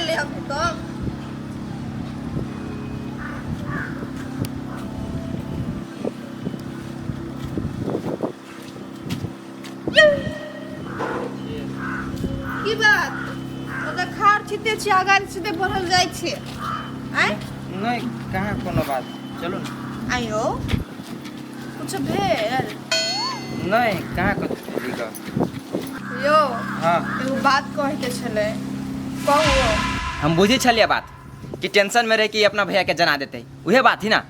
ले अभी तो की बात ओदा खार छिते छी आगार छिते बढ़ल जाय छै आय नहीं कहाँ कोनो बात चलो ना आयो कुछ भेल नहीं कहाँ कथी भेली ग यो हाँ एगो बात कहे के छले कहू हम बुझे छलिए बात कि टेंशन में रह कि अपना भैया के जना देते उहे बात ही ना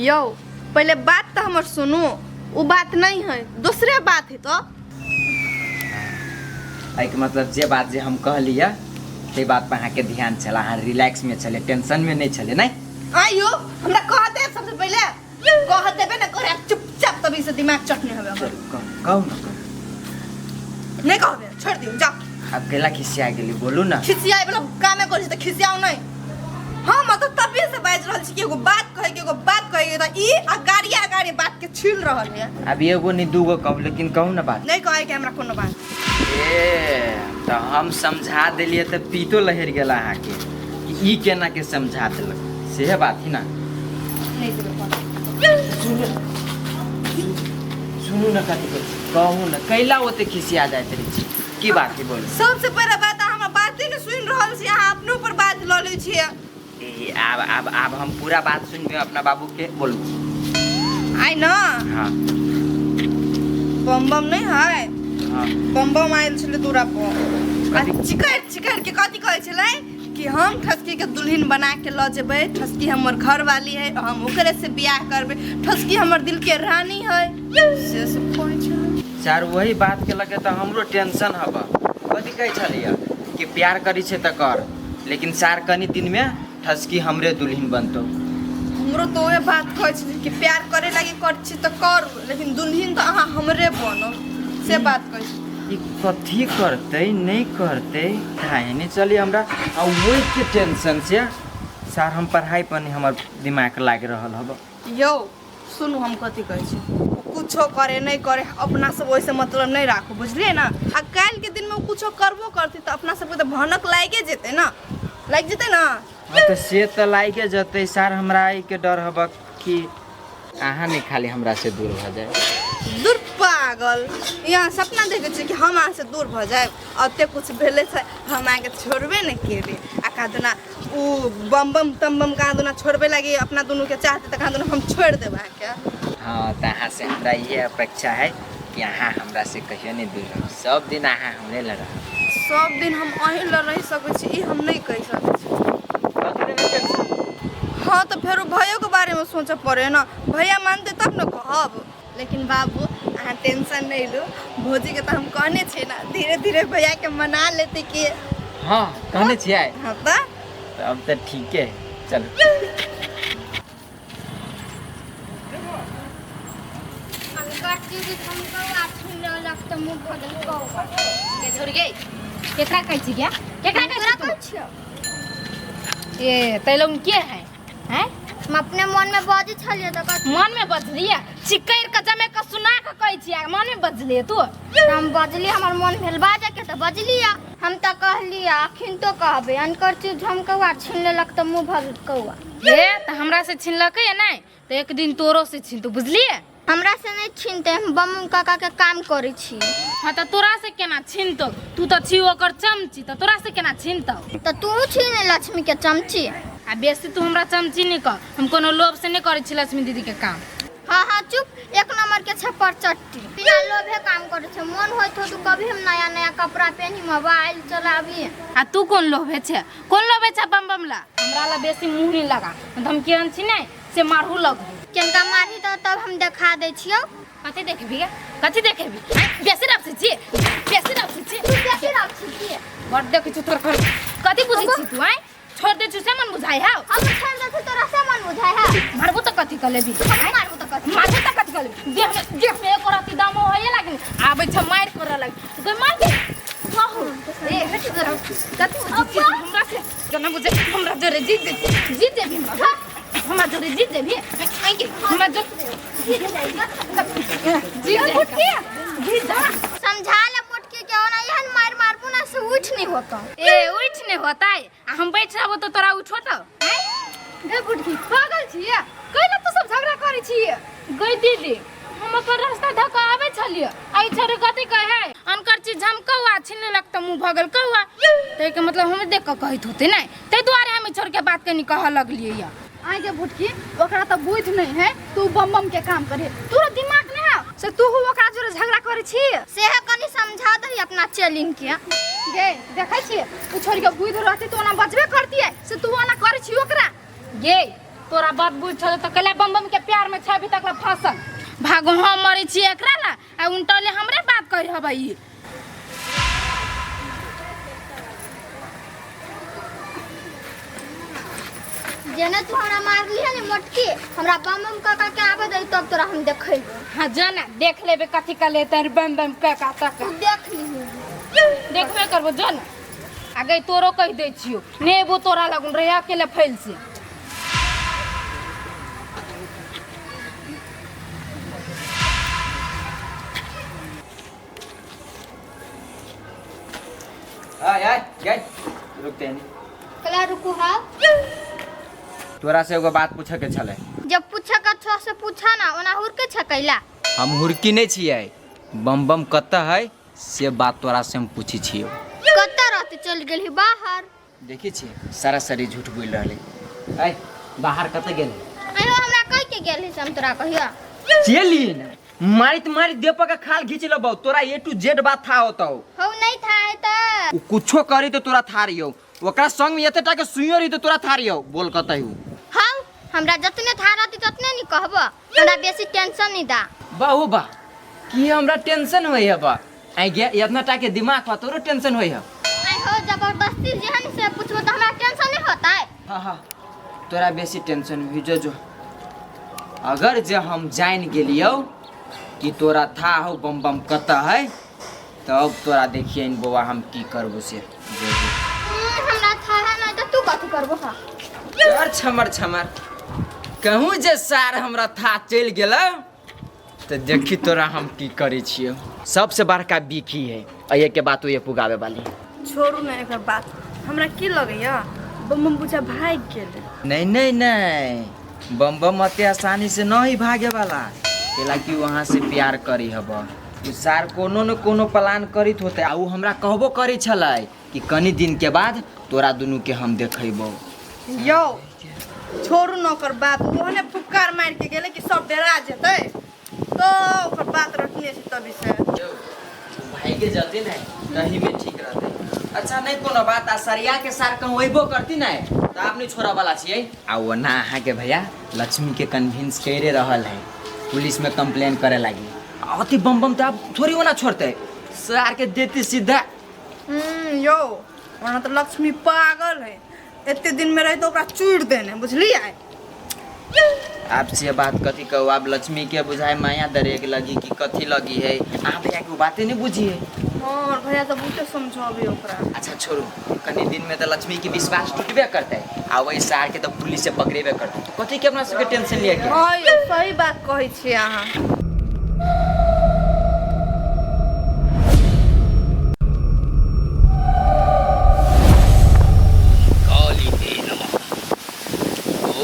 यो पहले बात तो हमर सुनू वो बात नहीं है दूसरे बात है तो एक मतलब जे बात जे हम कहलिए से बात पर अहाँ के ध्यान चला अहाँ रिलैक्स में चले टेंशन में नहीं चले नहीं आयो हमरा कह दे सबसे पहले कह देबे ना करे चुपचाप तभी से दिमाग चटने हवे हमर कहू ना नहीं कहबे छोड़ दियो जा आप केला खिसिया गेली बोलू ना खिसियाए वाला काम करे त खिसियाओ नहीं हम तो तभी से बाज रहल छी कि एगो बात कहे के एगो बात कहे के त ई अगाड़ी बात के छील रहल है अब एगो नहीं दूगो कहू लेकिन कहू ना बात नहीं कहे के हमरा कोनो बात ए तो हम समझा दिलिए तो पीतो लहर गेला अहाँ के कि ई केना के समझा देलक सेहे बात ही ना नहीं देबे सुनू ना कथी कहू ना कैला ओते खिसिया जाइत रही छी की बात है बोलू सबसे पहले बात हमरा बात नहीं सुन रहल छी अहाँ अपने ऊपर बात ल ले छी अब हम पूरा बात सुनबे अपना बाबू के बोलू आई ना हाँ बम बम नहीं है हाँ बम बम आयल छले दूरा पर कथी? चिकड़ के कथी कहै छले कि हम ठसकी के दुल्हन बना के ल जेबै ठसकी हमर घर वाली है हम ओकरे से बियाह करबै ठसकी हमर दिल के रानी है से कहै छै सर वही बात के लगे तो हमरो टेंशन हबा कथी कहै छलिए कि प्यार करी छे त कर लेकिन सार कनी दिन में ठसकी हमरे दुल्हन बनतो हमरो तो ओहे बात कहै छै कि प्यार करे लागी कर छी त कर लेकिन दुल्हन तो अहाँ हमरे बनो से बात कहै छै ई कथी करते नहीं करते काहे नहीं चली हमरा आ वही के टेंशन से सर हम पढ़ाई पर नहीं हमर दिमाग लाग रहल हब यौ सुनू हम कथी कहै छी कुछो करे नहीं करे अपना सब वैसे मतलब नहीं राखो बुझलिए ना आ काल के दिन में कुछो करबो करती तो अपना सब तो भनक लागे जेते ना लाग जेते ना तो से तो लागे जते सर हमरा आई के डर हब कि अहाँ नहीं खाली हमरा से दूर भ जाए दूर पागल यहाँ सपना देखे छी कि हम अहाँ से दूर भ जाए अते कुछ भेले से हम आगे छोड़बे नहीं केरे आ कादना उ बम बम तम बम कादना छोड़बे लागी अपना दोनों के चाहते त कादना हम छोड़ देबा के हाँ तो अहाँ से हमरा ये अपेक्षा है कि अहाँ हमरा से कहियो नहीं दूर रहो सब दिन अहाँ हमरे ल रहो सब दिन हम अहीं ल रह सकै छी ई हम नहीं कह सकै छी हाँ तो फिर भैया के बारे में सोचे पड़े ना भैया मानते तब न कहब लेकिन बाबू अहाँ टेंशन नहीं लो भौजी के तो हम कहने छे ना धीरे धीरे भैया के मना लेते कि हाँ कहने छियै हाँ तो अब तो ठीक है चलो केकरा कहै छी क्या केकरा कहै छी ए तै लोग के है हैं हम अपने मन में बाजी छलिए त मन में बजलिए चिकैर के जमे के सुना के कहै छी मन में बजलिए तू हम बजली हमर मन भेल बाजे के त बजलिया हम त कहली अखिन तो कहबे अनकर चीज हम कौआ छीन लेलक त मुंह भर कौआ ए त हमरा से छीनलकै है नहीं त एक दिन तोरो से छीन तू बुझलिए हमरा से नहीं छीनते हम बम काका के काम करै छी हां त तोरा से केना छीनतो तू त छी ओकर चमची त तोरा से केना छीनतो त तू छीन लक्ष्मी के चमची आ बेसी तू हमरा चमची नहीं कह हम कोनो लोभ से नहीं करै छी लक्ष्मी दीदी के काम हाँ हाँ चुप एक नंबर के छप्पर चट्टी बिना लोभे काम करे छे मन होय तो तू कभी हम नया नया कपड़ा पहनी मोबाइल चलाबी आ तू कौन लोभे छे कौन लोभे छे बम बम ला हमरा ला बेसी मुंह नहीं लगा हम केहन छी नहीं से मारहु लग केनका मारी त तब हम दिखा दै छियो कथी देखबी कथी देखबी बेसी रख छी बेसी रख छी तू बेसी रख छी बड़ देख छी तोर कथी बुझी छी तू आय छोड़ दे से मन बुझाई है हम छोड़ दे तोरा से मन बुझाई है मारबो त कथी कर लेबी मारबो त कथी कर लेबी देख में एक राती दाम होए लागे आबै छ मार कर लागे कोई मार दे कहू ए हट जरा कथी बुझी छी हमरा से जना बुझे हमरा जरे जीत दे भी हमरा जरे जीत दे भी आके हमरा जो जीत जा समझा ले मोटकी के ओना एहन मार मार पुना से उठ नहीं होता ए उठ नहीं होता है हम बैठ रहबो तो तोरा उठो तो गे बुढ़ी पागल छियै कैला तू सब झगड़ा करै छियै गई दीदी हम अपन रास्ता धक्का आवे छलिए आई छोरे कथी कहे अनकर चीज हम कौआ छीने लगत मुंह भगल कौआ ते के मतलब हम देख के कहत होते नहीं ते द्वारे हम छोड़ के बात कनी कह लगलिए या आइ गे बुढ़ी ओकरा त बुझ नहीं है तू बम बम के काम करे तोरा दिमाग नहीं है से तू ओकरा जोरे झगड़ा करै छी से कनी समझा दही अपना चेलिन के गे देखै छी तू छोड़ के बुझ रहती तो ना बचबे करती है से तू ओना करै छी ओकरा गे तोरा बात बुझ छ त कला बम बम के प्यार में छ अभी तक ला फसल भागो हम मरे छी एकरा ला आ उनटले हमरे बात कहि हबई जेने तू हमरा मारली है ने मोटकी हमरा बम बम काका के आवे दे तब तोरा हम देखैबो हां जाना देख लेबे कथी का लेते बम बम काका तक तू देख ली देखबे करबो जाना आगे तोरो कह दे छियो नेबो तोरा लगन रे अकेले फैल से आय गई रुकते नहीं कला रुकू हा तोरा से एगो बात पूछे के छले जब पूछा कछो से पूछा ना ओना हुर के छकैला हम हुरकी नहीं छियै बम बम कत है से बात तोरा से हम पूछी छियो कत्ता रहते चल गेली बाहर देखी छियै सारा सरी झूठ बोल रहले आय बाहर कत गेले आयो हमरा कह के गेली से हम तोरा कहिया चली न मारित देपा का खाल घींच लेबो तोरा ए टू जेड बात था होतो हो नहीं था है त उ कुछो करी तो तोरा था रहियो ओकरा संग में एतेटा के सुइयो रही तो तोरा था रहियो बोल कतहु हम हमरा जतने था रहती ततने नहीं कहबो हमरा बेसी टेंशन नहीं दा बाहु बा की हमरा टेंशन होय है बा आई गे इतना टा के दिमाग बा तोरो टेंशन होय है आई हो जबरदस्ती जेहन से पूछबो तो हमरा टेंशन नहीं होता है हां तोरा बेसी टेंशन हुई जो अगर जे हम जान गेलियो कि तोरा था हो बम बम कता है तब तोरा देखिए इन बउआ हम की करबो से हमरा था है नहीं तो तू कथि करबो हा यार छमर कहूँ जे सार हमरा था चल गेल तो देखी तोरा हम की करे छियो सबसे बड़का बीखी है अये के बात ये पुगावे वाली छोड़ू ना एकर बात हमरा की लगैया बम बम पूछा भाग गेल नहीं बम बम अते आसानी से नहीं भागे वाला केला कि वहाँ से प्यार करी हब उ सार कोनो न कोनो प्लान करित होते आ उ हमरा कहबो करी छलै कि कनी दिन के बाद तोरा दुनू के हम देखैबो यो छोड़ू न ओकर बात ओहने फुक्कार मार के गेले कि सब डरा जेतै तो ओकर बात रखने से तभी से भाई के जते नहीं रही में ठीक रहते अच्छा नहीं कोनो बात आ सरिया के सार कहूँ अइबो करती नहीं तो आपने छोरा वाला छियै आ वो ना अहाँ के भैया लक्ष्मी के कन्विंस करे रहल है पुलिस में कंप्लेन करे लगी अति बम बम तो आप थोड़ी होना छोड़ते सर के देती सीधा यो वरना तो लक्ष्मी पागल है इतने दिन में रही तो ओकरा चूड़ देने बुझलिए आपसे बात कथी कहू आप लक्ष्मी के बुझाए माया दरेक लगी कि कथी लगी है आप भैया की बातें नहीं बुझिए और भैया तो बुझे समझो अभी ओकरा अच्छा छोड़ू कनी दिन में तो लक्ष्मी की विश्वास टूटबे करते है आ वही सार के तो पुलिस से पकड़ेबे करते तो कथी के अपना सबके टेंशन लिया के हां यो सही बात कहै छी अहाँ कालिके नमः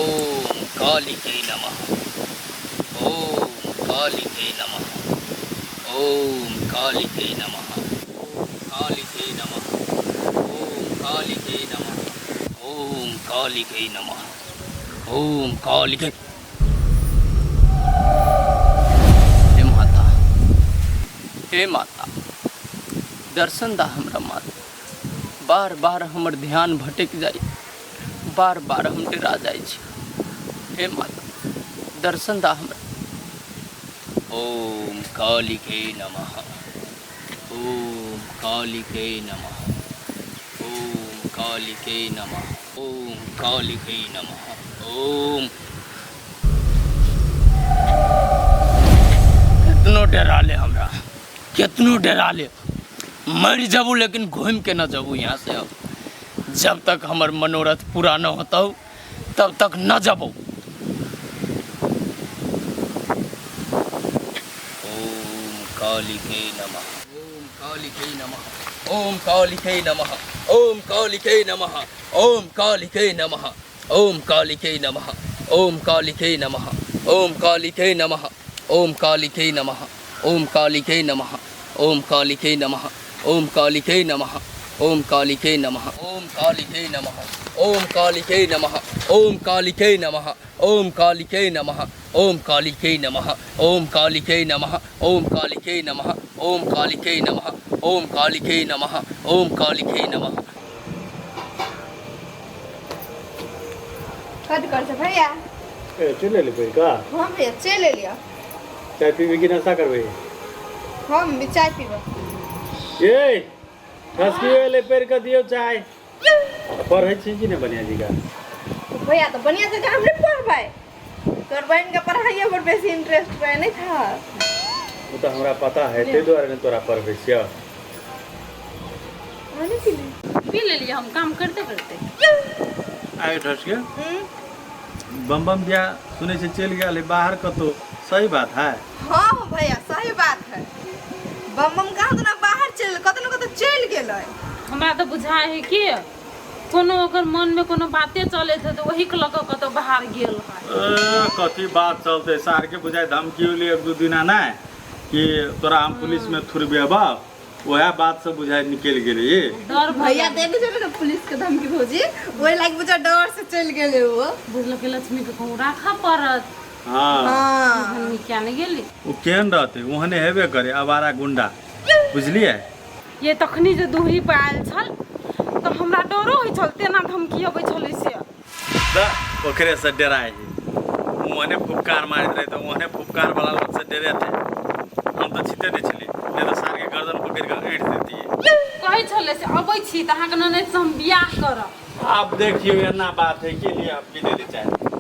ओम कालिके नमः ओम कालिके नमः कालिके नमः ओम कालिके नमः ओम कालिके नमः ओम कालिके हे माता दर्शन दा हमरा माता बार बार हमर ध्यान भटक जाई बार बार हम डरा जाई छी हे माता दर्शन दा हमरा ओम कालिके नमः ओम कालिके नमः ओम कालिके नमः ओम कालिके नमः ओम कितनो डरा ले हमरा कितनो डरा ले मर जाबू लेकिन घूम के न जाबू यहाँ से अब जब तक हमार मनोरथ पूरा न होता तब तक न जाबू ओम कालिके नमः ओम कालिके नमः ओम कालिके नमः ओम कालिके नमः ओम कालिके नमः ओम कालिके नमः ओम कालिके नमः ओम कालिके नमः ओम कालिके नमः ओम कालिके नमः ओम कालिके नमः ओम कालिके नमः ओम कालिके नमः ओम कालिके नमः ओम कालिके नमः ओम कालिके नमः ओम कालिके नमः ओम कालिके नमः ओम कालिके नमः ओम कालिके नमः ओम कालिके नमः ओम कालिके नमः ओम कालिके नमः। कद कर से भैया चले ले कोई का हाँ भैया चाय ले लिया। चाय पीवे की नशा करवे हम भी चाय पीबो। ये ठसकी वाले पेड़ का दियो चाय पर है छी कि ने बनिया जी का तो भैया तो बढ़िया से हम नहीं पढ़बाई तोर बहन का पढ़ाई पर बेसी इंटरेस्ट पे नहीं था। वो तो हमरा पता है ते द्वारा ने तोरा परवेशिया आने के लिए पी ले लिया हम काम करते करते। आए ठसके बम बम दिया सुने से चल गया ले बाहर का तो सही बात है। हाँ भैया सही बात है। बम बम कहाँ तो ना बाहर चल कतनो कतो चल गेल है। हमरा तो बुझाए है कि कोनो ओकर मन में कोनो बातें चले थे तो वही के लगा कतो बाहर गेल है। कथी बात चलते सार के बुझाए धमकी ले एक दो दिन ना कि तोरा हम पुलिस में थुरबे बा वह बात से बुझाए निकल गेले। डर भैया देख चले ना पुलिस के धमकी भौजी वही लाइक बुझा डर से चल गेले वो। बुझल के लक्ष्मी के कहूँ राखा पड़त। हाँ हाँ क्या नहीं गेली वो केहन रहते वहने हेबे करे आवारा गुंडा बुझलिए। ये तखनी जे दूरी पे आयल छल तो हमरा डरो होइ छल तेना धमकी अबै छलै से ओकरे से डराए वहने फुफकार मारत रहे तो वहने फुफकार वाला लोग से डरे थे। हम तो छिते नहीं छली नहीं तो सार के गर्दन पकड़ के ऐंठ देती कहै छलै से अबै छी त अहाँ के ननै से हम बियाह करब। आप देखियो एना बात है के लिए आप विदे चाहे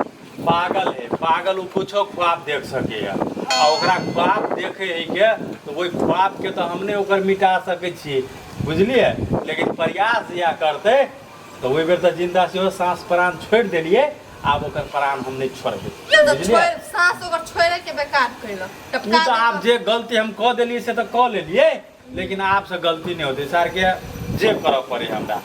पागल है पागल वो कुछो ख्वाब देख सकेगा और ओकरा ख्वाब देखे है के तो वही ख्वाब के तो हमने ओकर मिटा सके छी बुझलिए। लेकिन प्रयास या करते तो वही बेर तो जिंदा से हो सांस प्राण छोड़ देलिए अब ओकर प्राण हम नहीं छोड़बे तो छोड़ सांस ओकर छोड़े के बेकार कइलो टपका तो आप जे गलती हम कह देलिए से तो कह लेलिए लेकिन आपसे गलती नहीं होती सर के जे करऽ पड़े हमरा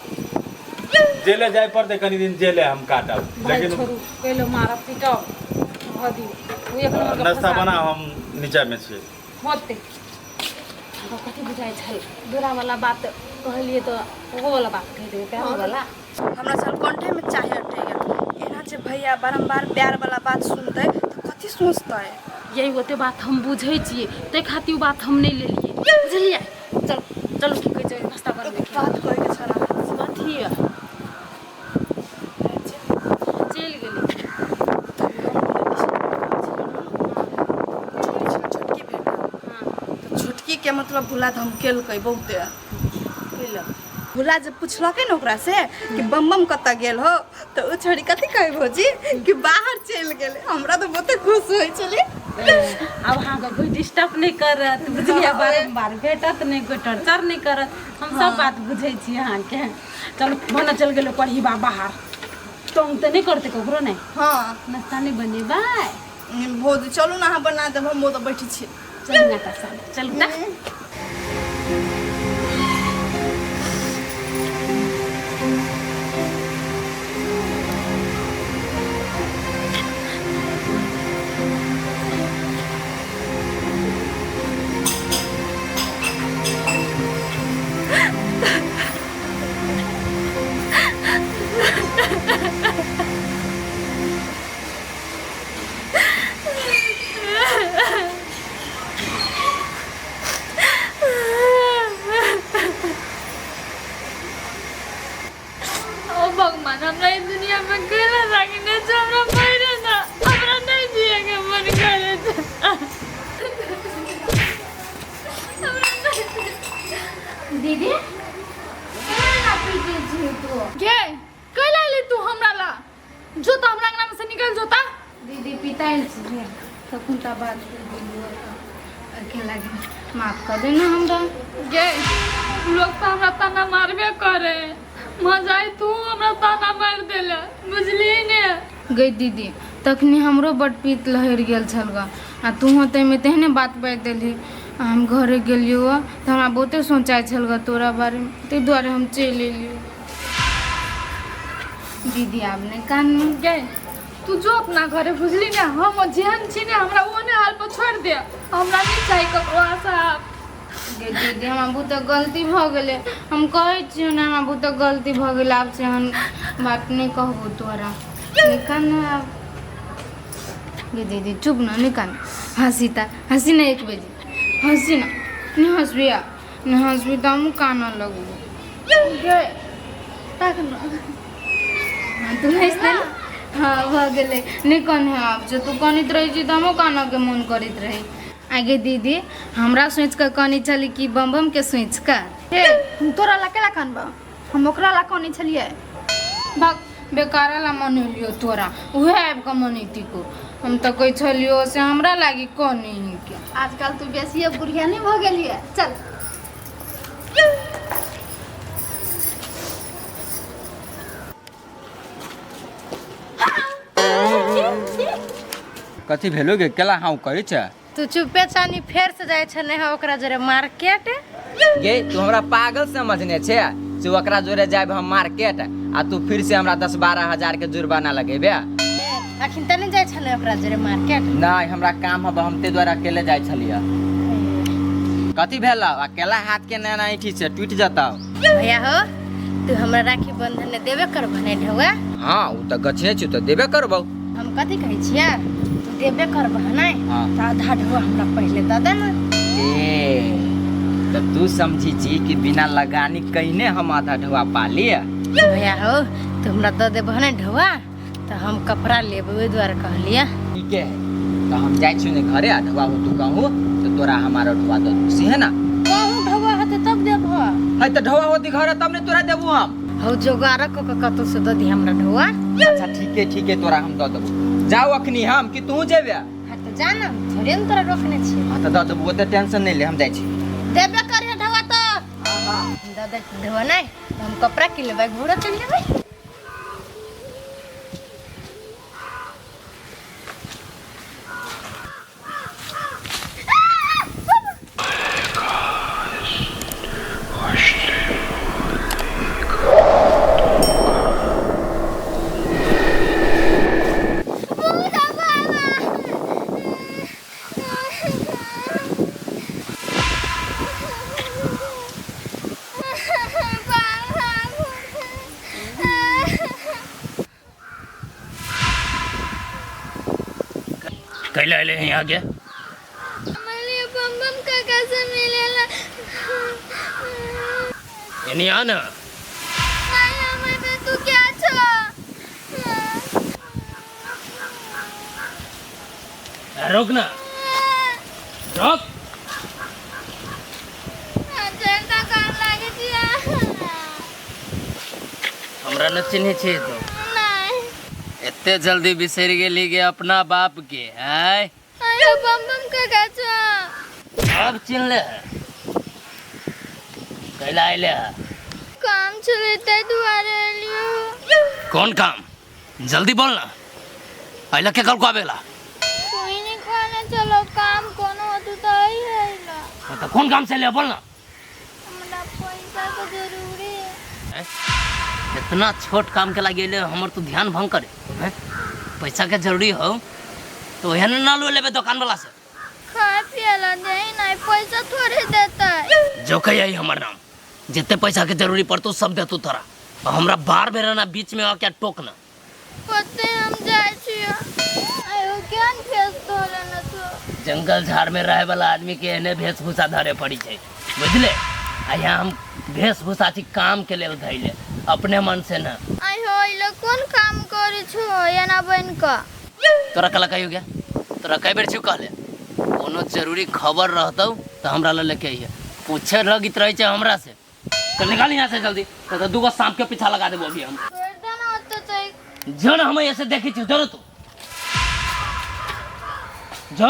जेले जाए पड़ते कनी दिन जेले हम काटब लेकिन छोड़ू पहले मारब पिटब भदी वो एक नंबर का नाश्ता फंसा बना हम नीचा में छी होते हमरा कथी बुझाइ छल दूरा वाला बात कहलिए तो वो वाला बात कह देबे प्यार वाला हमरा सल कंठे में चाहे अटे गेल एना जे भैया बारंबार प्यार वाला बात सुनते तो कथी सोचते यही होते बात हम बुझै छियै ते खातिर बात हम नहीं लेलिए बुझलिए। चल चलो की कहै छै नाश्ता बनबे के बात कहे के छला कथी है चल गेली छोटकी बेटा तो छोटकी के मतलब भुला धमकेल कई बहुते भुला जब पूछलकै न ओकरा से कि बम बम कत गेल हो तो उ छोड़ी कथी कहे भौजी कि बाहर चल गेले। हमरा तो बहुते खुश होय छले। अब हाँ कोई डिस्टर्ब नहीं करत बुझलिए बारंबार भेटत नहीं कोई टर्चर नहीं करत हम सब बात बुझे छी अहाँ के। चलो बना चल गेलो पढ़ी बा बाहर तुम तो नहीं करते ककरो नहीं हाँ नाश्ता नहीं बने बाय भौजी चलू ना अहाँ बना देब हम तो बैठी छी। चल ना चल ना भगवान हमरा इस दुनिया में केला राखने से हमरा पड़े ना हमरा नहीं जिए के मन करे दीदी ना पीछे छी तू के कैला ले तू हमरा ला जो तो हमरा नाम से निकल जोता दीदी पिताइल छी तो कुंता बात कर दियो अकेला माफ कर देना हमरा गे लोग तो हमरा ताना मारबे करे मजाई तू हमरा ताना मार देला बुझली ने गई दीदी तखनी हमरो बड पीत लहर गेल छलगा आ तू होते में तेहने बात बाजि देली हम घरे गेलियो तो हमरा बहुते सोचाइ छलगा तोरा बारे में ताहि दुआरे हम चलि एलियो। दीदी आपने कान गए तू जो अपना घरे बुझली ना हम जेहन छी ना हमरा ओने हाल पर छोड़ दे हमरा नहीं चाहिए ककरो आशा गे दीदी हमरा बहुत गलती भ गेलै हम कहै छियौ ना हमरा बहुत गलती भ गेलै आपसे हम बात नहीं कहबो तोरा निकान आप गे दीदी चुप ना निकान हंसी ना 1 बजे हंसी ना नहीं हंसबी तो हम काना लगू गए ताक ना तू हंस दे हाँ भ गेलै नहीं कन है आप जो तू कनित रही छी तो हम काना के मन करित रही आगे दीदी हमरा सोच के कनी चली कि बम के सोच का हे हम तोरा ला केला कानबा हम ओकरा ला कनी छलिए भाग बेकारा ला मनलियो तोरा उहे आबि के मनीती को हम तो कह छलियो से हमरा लागी कनी के आजकल तू बेसी बुढ़िया नहीं भ गेलिए चल कथी भेलो गे केला हाँ कहै छ तू चुपे चानी फेर से जाए छने है ओकरा जरे मार्केट गे तू हमरा पागल समझने छे से ओकरा जोरे जाब हम मार्केट आ तू फिर से हमरा 10-12 हजार के जुर्माना लगेबे अखिन तनी जाए छने ओकरा जरे मार्केट नहीं हमरा काम हब हम ते द्वारा अकेले जाय छलिया कथी भेल अकेला हाथ के ना नहीं ठीक से टूट जाता भैया हो तू हमरा राखी बंधन ने देबे कर भने ढौआ हाँ उ त गछे छु त देबे करबौ हम कथी कहै छिया तू देबे कर भने हाँ। त आधा ढौआ हमरा पहले द दे ना ए तो तू समझी छी कि बिना लगानी कहीं हम आधा ढवा पा लिए भैया हो तू हमरा द दे भने ढौआ त हम कपड़ा लेबे ओइ द्वारा कहलिया ठीक है तो हम जाय छी ने घरे आ ढवा हो तू कहूँ तो तोरा हमारा ढवा दो सी है ना कहूं ढौआ हते तब देब है तो ढवा होती घर तब ने तोरा देबू हम हो जोगार को कतो से द दी हमरा ढौआ अच्छा ठीक है तोरा हम दे देबू जाओ अखनी हम कि तू जेबे हां त जाना थोड़े न तोरा रोकने छी हां तो दे देबू ओते टेंशन नहीं ले हम जाय छी देबे करिया ढौआ तो दादा ढौआ नहीं तो हम कपड़ा के लेबै घोड़ा चल जेबै कैला ले यहाँ के हमारे बम काका से मिलेला एनी आ ना नहीं हमें पे तू क्या छो रोक ना रोक झंडा काम लागे छिया हमरा न चिन्हे छे तो नहीं एते जल्दी बिसर गेली गे अपना बाप के है अरे बम काका छो अब चिन्ह ले कैला आइले काम चले ते दुआरे लियो कौन काम जल्दी बोल ना आइला के कल को आवेला कोई नहीं कहने चलो काम कोनो तू तो ही है ला हाँ, तो कौन काम से ले बोल ना हमरा पैसा का जरूरी है हैं? इतना छोट काम के लागे ले हमर तो ध्यान भंग करे हैं? पैसा के जरूरी हो तो एहन ना लो लेबे दुकान वाला से खाए पियला दे नहीं पैसा थोड़े देता है जो कही हमर नाम जितने पैसा के जरूरी पड़तो सब दे तू तोरा और हमरा बार बेर ना बीच में आके टोकना पते हम जाए छिया आयो ज्ञान फेस तो लेना तो जंगल झाड़ में रहे वाला आदमी के एने वेशभूषा धरे पड़ी छै बुझले आ यहाँ हम वेशभूषा छी काम के लेल धैले अपने मन से ना आयो इले कौन काम करे छो या ना बन का तोरा कला कहियो गया तोरा कई बेर छु कहले कोनो जरूरी खबर रहतौ तो हमरा ले लेके आइए पूछे रगित रहे छै हमरा से तो निकाल यहाँ से जल्दी तो दूगो सांप के पीछा लगा देबो अभी हम छोड़ देना होता चाहिए जो ना हम ऐसे देखी छी जरूर तू जो